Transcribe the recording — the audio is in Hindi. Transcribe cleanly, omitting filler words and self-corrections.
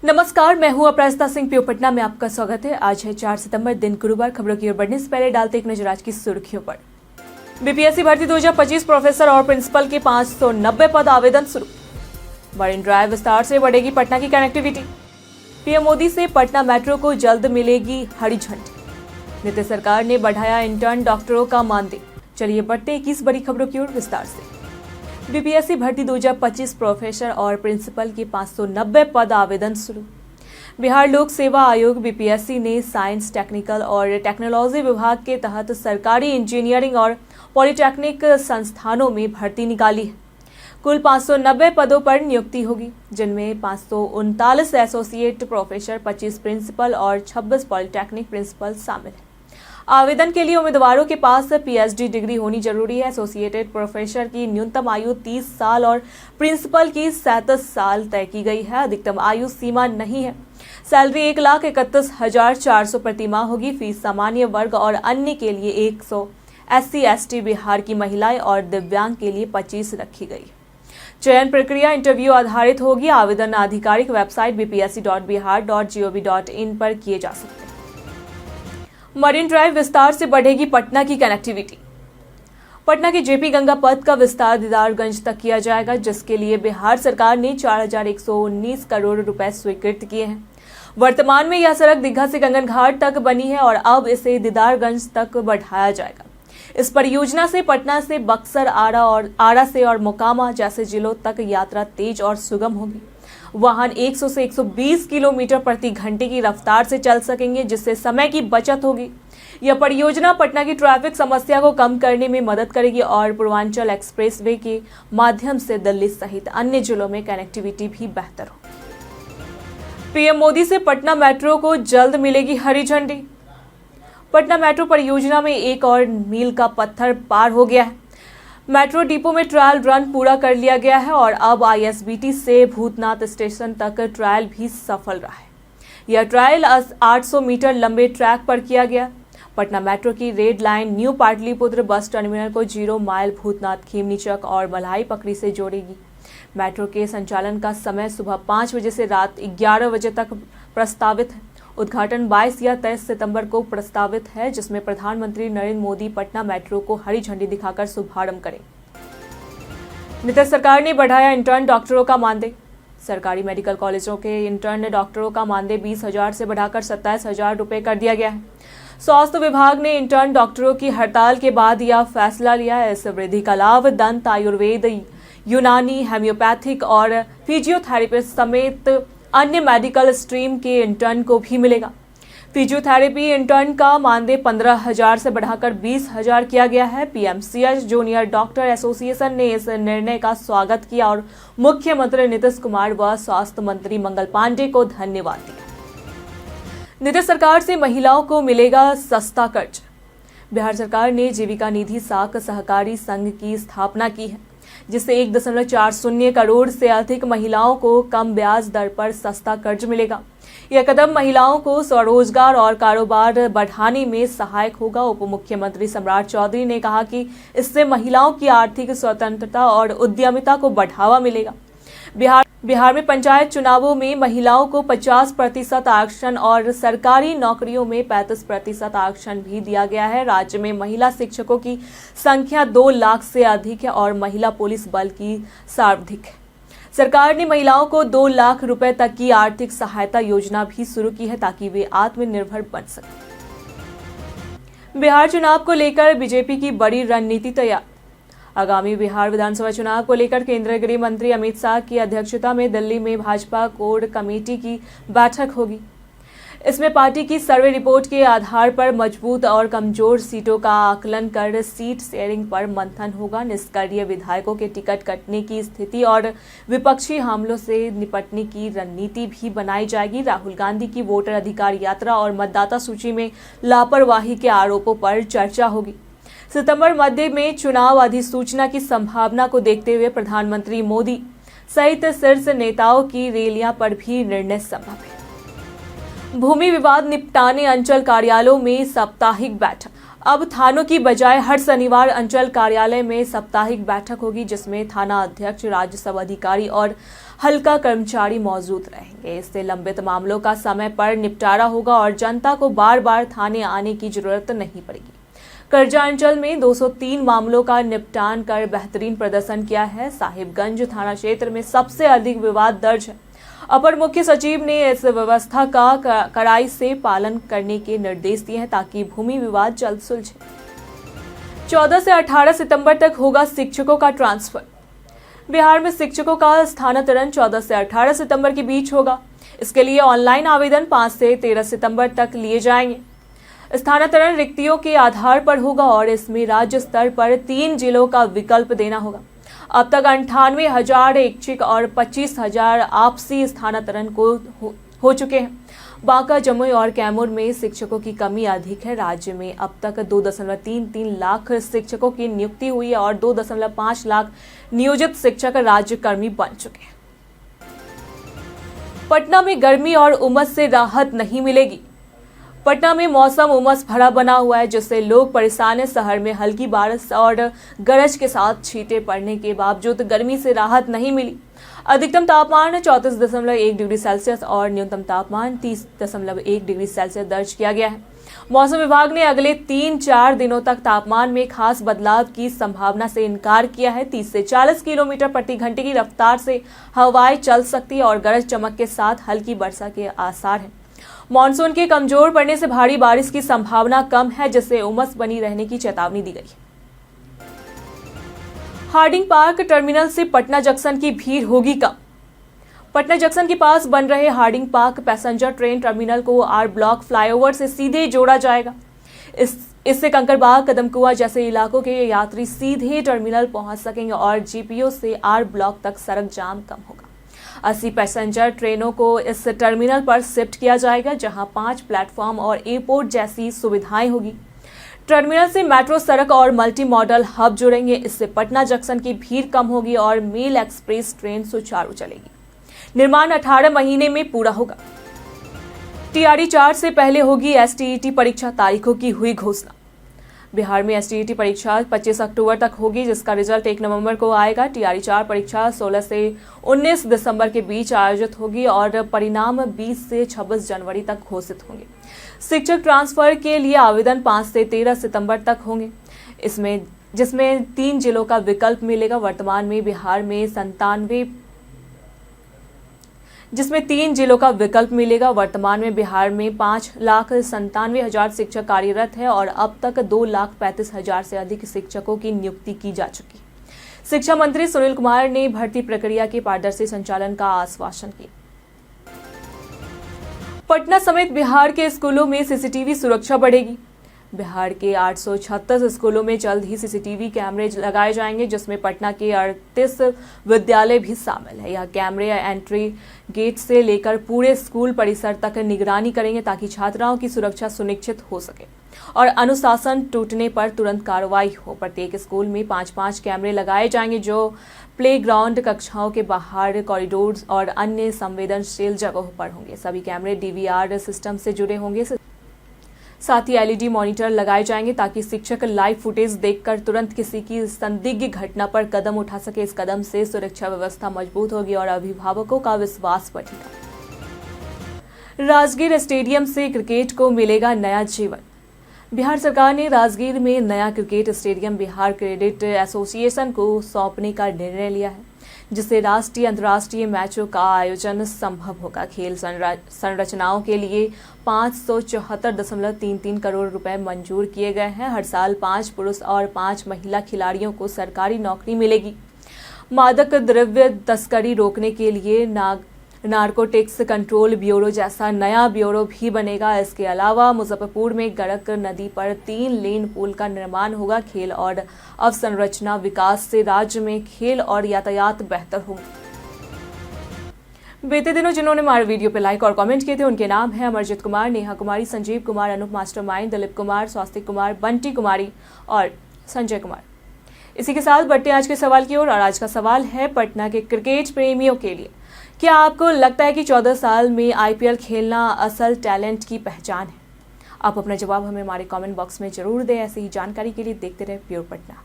नमस्कार, मैं हूं अपराजिता सिंह। पीओ पटना में आपका स्वागत है। आज है 4 सितंबर, दिन गुरुवार। खबरों की ओर बढ़ने से पहले डालते एक नजर आज की सुर्खियों पर। बीपीएससी भर्ती 2025 प्रोफेसर और प्रिंसिपल के 590 पद आवेदन शुरू। मरीन ड्राइव विस्तार से बढ़ेगी पटना की कनेक्टिविटी। पीएम मोदी से पटना मेट्रो को जल्द मिलेगी हरी झंडी। नीतीश सरकार ने बढ़ाया इंटर्न डॉक्टरों का मानदेय। चलिए बढ़ते 21 बड़ी खबरों की ओर विस्तार से। बीपीएससी भर्ती 2025 प्रोफेसर और प्रिंसिपल के 590 पद आवेदन शुरू। बिहार लोक सेवा आयोग बीपीएससी ने साइंस, टेक्निकल और टेक्नोलॉजी विभाग के तहत सरकारी इंजीनियरिंग और पॉलिटेक्निक संस्थानों में भर्ती निकाली है। कुल 590 पदों पर नियुक्ति होगी, जिनमें 539 एसोसिएट प्रोफेसर, 25 प्रिंसिपल और 26 पॉलिटेक्निक प्रिंसिपल शामिल हैं। आवेदन के लिए उम्मीदवारों के पास पीएचडी डिग्री होनी जरूरी है। एसोसिएटेड प्रोफेसर की न्यूनतम आयु 30 साल और प्रिंसिपल की 37 साल तय की गई है। अधिकतम आयु सीमा नहीं है। सैलरी 1,31,400 प्रति माह होगी। फीस सामान्य वर्ग और अन्य के लिए 100, SC/ST, बिहार की महिलाएं और दिव्यांग के लिए 25 रखी गई। चयन प्रक्रिया इंटरव्यू आधारित होगी। आवेदन आधिकारिक वेबसाइट bpsc.bihar.gov.in पर किए जा सकते हैं। मरीन ड्राइव विस्तार से बढ़ेगी पटना की कनेक्टिविटी। पटना के जेपी गंगा पथ का विस्तार दीदारगंज तक किया जाएगा, जिसके लिए बिहार सरकार ने 4,119 करोड़ रुपए स्वीकृत किए हैं। वर्तमान में यह सड़क दीघा से कंगन घाट तक बनी है और अब इसे दीदारगंज तक बढ़ाया जाएगा। इस परियोजना से पटना से बक्सर, आरा से और मोकामा जैसे जिलों तक यात्रा तेज और सुगम होगी। वाहन 100 से 120 किलोमीटर प्रति घंटे की रफ्तार से चल सकेंगे, जिससे समय की बचत होगी। यह परियोजना पटना की ट्रैफिक समस्या को कम करने में मदद करेगी और पूर्वांचल एक्सप्रेसवे के माध्यम से दिल्ली सहित अन्य जिलों में कनेक्टिविटी भी बेहतर हो। पीएम मोदी से पटना मेट्रो को जल्द मिलेगी हरी झंडी। पटना मेट्रो परियोजना में एक और मील का पत्थर पार हो गया है। मेट्रो डिपो में ट्रायल रन पूरा कर लिया गया है और अब आईएसबीटी से भूतनाथ स्टेशन तक ट्रायल भी सफल रहा है। यह ट्रायल 800 मीटर लंबे ट्रैक पर किया गया। पटना मेट्रो की red line new Pataliputra bus terminal को 0 माइल भूतनाथ, खेमनी चक और मल्हाई पकड़ी से जोड़ेगी। मेट्रो के संचालन का समय सुबह 5 बजे से रात 11 बजे तक प्रस्तावित है। उद्घाटन 22 या 23 सितंबर को प्रस्तावित है, जिसमें प्रधानमंत्री नरेंद्र मोदी पटना मेट्रो को हरी झंडी दिखाकर शुभारंभ करें। नीतीश सरकार ने बढ़ाया इंटर्न डॉक्टरों का मानदेय। सरकारी मेडिकल कॉलेजों के इंटर्न डॉक्टरों का मानदेय 20,000 से बढ़ाकर 27,000 रुपए कर दिया गया है। स्वास्थ्य विभाग ने इंटर्न डॉक्टरों की हड़ताल के बाद यह फैसला लिया है। इस वृद्धि का लाभ दंत, आयुर्वेद, यूनानी, होम्योपैथिक और फिजियोथेरेपिस्ट समेत अन्य मेडिकल स्ट्रीम के इंटर्न को भी मिलेगा। फिजियोथेरेपी इंटर्न का मानदेय 15,000 से बढ़ाकर 20,000 किया गया है। पीएमसीएच जूनियर डॉक्टर एसोसिएशन ने इस निर्णय का स्वागत किया और मुख्यमंत्री नीतीश कुमार व स्वास्थ्य मंत्री मंगल पांडे को धन्यवाद दिया। नीतीश सरकार से महिलाओं को मिलेगा सस्ता कर्ज। बिहार सरकार ने जीविका निधि साख सहकारी संघ की स्थापना की है, जिससे 1.40 करोड़ से अधिक महिलाओं को कम ब्याज दर पर सस्ता कर्ज मिलेगा। यह कदम महिलाओं को स्वरोजगार और कारोबार बढ़ाने में सहायक होगा। उप मुख्यमंत्री सम्राट चौधरी ने कहा कि इससे महिलाओं की आर्थिक स्वतंत्रता और उद्यमिता को बढ़ावा मिलेगा। बिहार में पंचायत चुनावों में महिलाओं को 50% आरक्षण और सरकारी नौकरियों में 35% आरक्षण भी दिया गया है। राज्य में महिला शिक्षकों की संख्या 2 लाख से अधिक है और महिला पुलिस बल की सर्वाधिक है। सरकार ने महिलाओं को 2 लाख रुपए तक की आर्थिक सहायता योजना भी शुरू की है, ताकि वे आत्मनिर्भर बन सकें। बिहार चुनाव को लेकर बीजेपी की बड़ी रणनीति तैयार। आगामी बिहार विधानसभा चुनाव को लेकर केंद्रीय गृह मंत्री अमित शाह की अध्यक्षता में दिल्ली में भाजपा कोर कमेटी की बैठक होगी। इसमें पार्टी की सर्वे रिपोर्ट के आधार पर मजबूत और कमजोर सीटों का आकलन कर सीट शेयरिंग पर मंथन होगा। निष्क्रिय विधायकों के टिकट कटने की स्थिति और विपक्षी हमलों से निपटने की रणनीति भी बनाई जाएगी। राहुल गांधी की वोटर अधिकार यात्रा और मतदाता सूची में लापरवाही के आरोपों पर चर्चा होगी। सितंबर मध्य में चुनाव अधिसूचना की संभावना को देखते हुए प्रधानमंत्री मोदी सहित शीर्ष नेताओं की रैलियां पर भी निर्णय संभव है। भूमि विवाद निपटाने अंचल कार्यालयों में साप्ताहिक बैठक। अब थानों की बजाय हर शनिवार अंचल कार्यालय में साप्ताहिक बैठक होगी, जिसमें थाना अध्यक्ष, राजस्व अधिकारी और हल्का कर्मचारी मौजूद रहेंगे। इससे लंबित मामलों का समय पर निपटारा होगा और जनता को बार बार थाने आने की जरूरत नहीं पड़ेगी। करजा अंचल में 203 मामलों का निपटान कर बेहतरीन प्रदर्शन किया है। साहिबगंज थाना क्षेत्र में सबसे अधिक विवाद दर्ज है। अपर मुख्य सचिव ने इस व्यवस्था का कड़ाई से पालन करने के निर्देश दिए हैं ताकि भूमि विवाद जल्द सुलझे। 14 से 18 सितंबर तक होगा शिक्षकों का ट्रांसफर। बिहार में शिक्षकों का स्थानांतरण 14 से 18 सितंबर के बीच होगा। इसके लिए ऑनलाइन आवेदन 5 से 13 सितंबर तक लिए जाएंगे। स्थानांतरण रिक्तियों के आधार पर होगा और इसमें राज्य स्तर पर 3 जिलों का विकल्प देना होगा। अब तक 98,000 ऐच्छिक और 25,000 आपसी स्थानांतरण हो चुके हैं। बांका, जमुई और कैमूर में शिक्षकों की कमी अधिक है। राज्य में अब तक 2.33 लाख शिक्षकों की नियुक्ति हुई है और 2.5 लाख नियोजित शिक्षक राज्य कर्मी बन चुके हैं। पटना में गर्मी और उमस से राहत नहीं मिलेगी। पटना में मौसम उमस भरा बना हुआ है, जिससे लोग परेशान हैं। शहर में हल्की बारिश और गरज के साथ छींटे पड़ने के बावजूद गर्मी से राहत नहीं मिली। अधिकतम तापमान 34.1 डिग्री सेल्सियस और न्यूनतम तापमान 30.1 डिग्री सेल्सियस दर्ज किया गया है। मौसम विभाग ने अगले 3-4 दिनों तक तापमान में खास बदलाव की संभावना से इनकार किया है। 30 से 40 किलोमीटर प्रति घंटे की रफ्तार से हवाएं चल सकती है और गरज चमक के साथ हल्की वर्षा के आसार हैं। मानसून के कमजोर पड़ने से भारी बारिश की संभावना कम है, जिससे उमस बनी रहने की चेतावनी दी गई। हार्डिंग पार्क टर्मिनल से पटना जंक्शन की भीड़ होगी कम। पटना जंक्शन के पास बन रहे Harding park passenger train terminal को आर ब्लॉक फ्लाईओवर से सीधे जोड़ा जाएगा। इससे कंकड़बाग, कदमकुआं जैसे इलाकों के यात्री सीधे टर्मिनल पहुंच सकेंगे और जीपीओ से आर ब्लॉक तक सड़क जाम कम होगा। 80 पैसेंजर ट्रेनों को इस टर्मिनल पर शिफ्ट किया जाएगा, जहां 5 प्लेटफॉर्म और एयरपोर्ट जैसी सुविधाएं होगी। टर्मिनल से मेट्रो, सड़क और मल्टी मॉडल हब जुड़ेंगे। इससे पटना जंक्शन की भीड़ कम होगी और मेल एक्सप्रेस ट्रेन सुचारू चलेगी। निर्माण 18 महीने में पूरा होगा। टीआरई 4 से पहले होगी एसटीईटी परीक्षा, तारीखों की हुई घोषणा। बिहार में एसटीईटी परीक्षा 25 अक्टूबर तक होगी, जिसका रिजल्ट 1 नवंबर को आएगा। टीआरई 4 परीक्षा 16 से 19 दिसंबर के बीच आयोजित होगी और परिणाम 20 से 26 जनवरी तक घोषित होंगे। शिक्षक ट्रांसफर के लिए आवेदन 5 से 13 सितंबर तक होंगे, जिसमें 3 जिलों का विकल्प मिलेगा। वर्तमान में बिहार में 5,97,000 शिक्षक कार्यरत है और अब तक 2,35,000 से अधिक शिक्षकों की नियुक्ति की जा चुकी है। शिक्षा मंत्री सुनील कुमार ने भर्ती प्रक्रिया के पारदर्शी संचालन का आश्वासन किया। पटना समेत बिहार के स्कूलों में सीसीटीवी सुरक्षा बढ़ेगी। बिहार के 836 स्कूलों में जल्द ही सीसीटीवी कैमरे लगाए जाएंगे, जिसमें पटना के 38 विद्यालय भी शामिल है। यह कैमरे एंट्री गेट से लेकर पूरे स्कूल परिसर तक निगरानी करेंगे ताकि छात्राओं की सुरक्षा सुनिश्चित हो सके और अनुशासन टूटने पर तुरंत कार्रवाई हो। प्रत्येक स्कूल में 5-5 कैमरे लगाए जाएंगे, जो प्लेग्राउंड, कक्षाओं के बाहर, कॉरिडोर और अन्य संवेदनशील जगहों पर होंगे। सभी कैमरे डीवीआर सिस्टम से जुड़े होंगे। साथ ही एलईडी मॉनिटर लगाए जाएंगे ताकि शिक्षक लाइव फुटेज देखकर तुरंत किसी की संदिग्ध घटना पर कदम उठा सके। इस कदम से सुरक्षा व्यवस्था मजबूत होगी और अभिभावकों का विश्वास बढ़ेगा। राजगीर स्टेडियम से क्रिकेट को मिलेगा नया जीवन। बिहार सरकार ने राजगीर में नया cricket stadium Bihar cricket association को सौंपने का निर्णय लिया है, जिससे राष्ट्रीय अंतर्राष्ट्रीय मैचों का आयोजन संभव होगा। खेल संरचनाओं के लिए 574.33 करोड़ रुपए मंजूर किए गए हैं। हर साल 5 पुरुष और 5 महिला खिलाड़ियों को सरकारी नौकरी मिलेगी। मादक द्रव्य तस्करी रोकने के लिए नारकोटिक्स कंट्रोल ब्यूरो जैसा नया ब्यूरो भी बनेगा। इसके अलावा मुजफ्फरपुर में गड़क नदी पर 3 लेन पुल का निर्माण होगा। खेल और अवसंरचना विकास से राज्य में खेल और यातायात बेहतर होंगे। बीते दिनों जिन्होंने हमारे वीडियो पे लाइक और कमेंट किए थे, उनके नाम हैं अमरजीत कुमार, नेहा कुमारी, संजीव कुमार, अनूप मास्टरमाइंड, दिलीप कुमार, स्वास्तिक कुमार, बंटी कुमारी और संजय कुमार। इसी के साथ बढ़ते आज के सवाल की ओर। और आज का सवाल है पटना के क्रिकेट प्रेमियों के लिए, क्या आपको लगता है कि 14 साल में आईपीएल खेलना असल टैलेंट की पहचान है? आप अपना जवाब हमें हमारे कमेंट बॉक्स में जरूर दें। ऐसी ही जानकारी के लिए देखते रहे प्योर पटना।